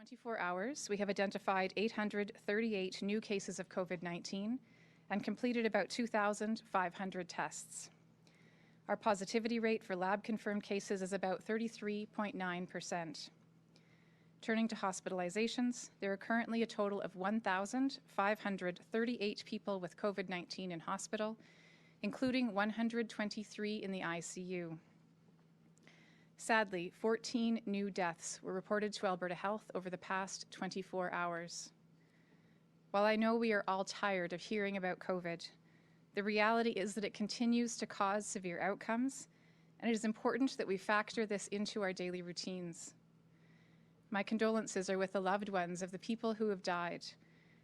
24 hours, we have identified 838 new cases of COVID-19 and completed about 2,500 tests. Our positivity rate for lab-confirmed cases is about 33.9%. Turning to hospitalizations, there are currently a total of 1,538 people with COVID-19 in hospital, including 123 in the ICU. Sadly, 14 new deaths were reported to Alberta Health over the past 24 hours. While I know we are all tired of hearing about COVID, the reality is that it continues to cause severe outcomes, and it is important that we factor this into our daily routines. My condolences are with the loved ones of the people who have died,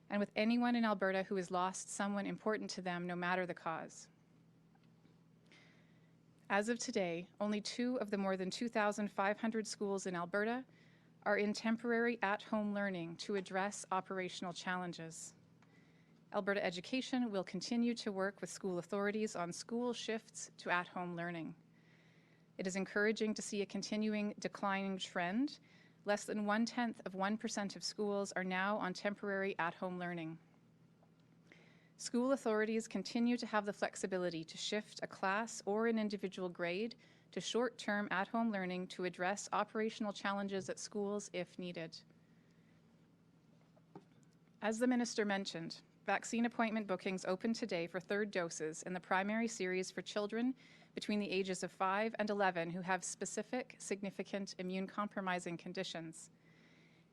and with anyone in Alberta who has lost someone important to them, no matter the cause. As of today, only 2 of the more than 2,500 schools in Alberta are in temporary at-home learning to address operational challenges. Alberta Education will continue to work with school authorities on school shifts to at-home learning. It is encouraging to see a continuing declining trend. Less than 0.1% of schools are now on temporary at-home learning. School authorities continue to have the flexibility to shift a class or an individual grade to short-term at-home learning to address operational challenges at schools if needed. As the Minister mentioned, vaccine appointment bookings open today for third doses in the primary series for children between the ages of 5 and 11 who have specific significant immune-compromising conditions,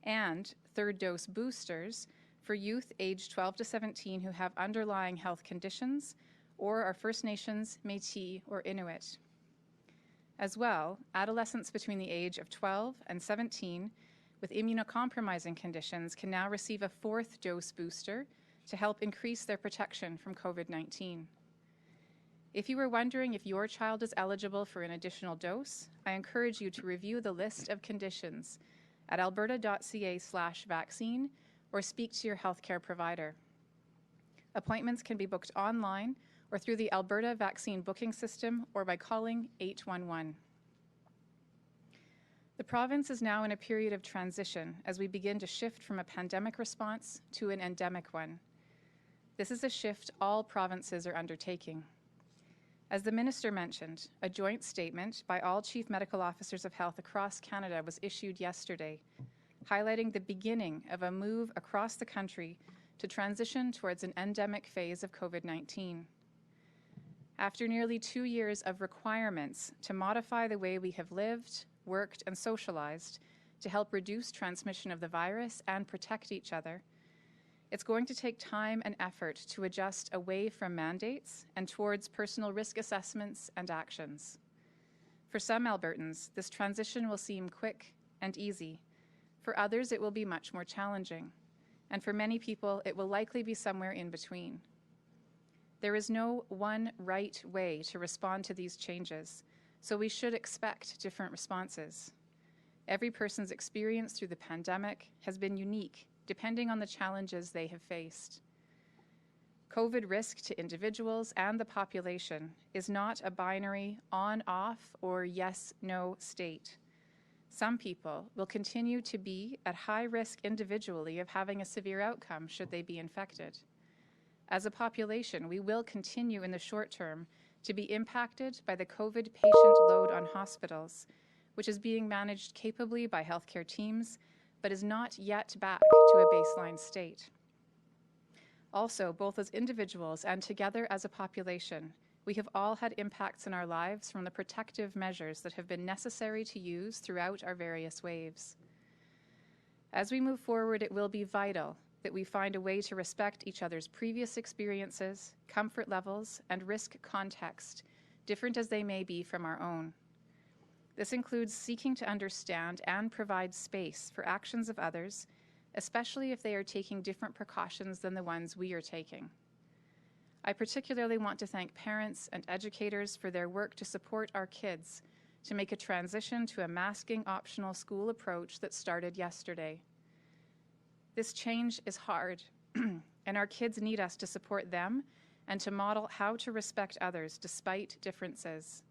and third dose boosters for youth aged 12 to 17 who have underlying health conditions or are First Nations, Métis, or Inuit. As well, adolescents between the age of 12 and 17 with immunocompromising conditions can now receive a 4th dose booster to help increase their protection from COVID-19. If you were wondering if your child is eligible for an additional dose, I encourage you to review the list of conditions at alberta.ca/vaccine or speak to your healthcare provider. Appointments can be booked online or through the Alberta Vaccine Booking System or by calling 811. The province is now in a period of transition as we begin to shift from a pandemic response to an endemic one. This is a shift all provinces are undertaking. As the Minister mentioned, a joint statement by all Chief Medical Officers of Health across Canada was issued yesterday, highlighting the beginning of a move across the country to transition towards an endemic phase of COVID-19. After nearly 2 years of requirements to modify the way we have lived, worked, and socialized to help reduce transmission of the virus and protect each other, it's going to take time and effort to adjust away from mandates and towards personal risk assessments and actions. For some Albertans, this transition will seem quick and easy. For others, it will be much more challenging. And for many people, it will likely be somewhere in between. There is no one right way to respond to these changes, so we should expect different responses. Every person's experience through the pandemic has been unique, depending on the challenges they have faced. COVID risk to individuals and the population is not a binary on-off or yes-no state. Some people will continue to be at high risk individually of having a severe outcome should they be infected. As a population, we will continue in the short term to be impacted by the COVID patient load on hospitals, which is being managed capably by healthcare teams, but is not yet back to a baseline state. Also, both as individuals and together as a population, we have all had impacts in our lives from the protective measures that have been necessary to use throughout our various waves. As we move forward, it will be vital that we find a way to respect each other's previous experiences, comfort levels, and risk context, different as they may be from our own. This includes seeking to understand and provide space for actions of others, especially if they are taking different precautions than the ones we are taking. I particularly want to thank parents and educators for their work to support our kids to make a transition to a masking optional school approach that started yesterday. This change is hard, and our kids need us to support them and to model how to respect others despite differences.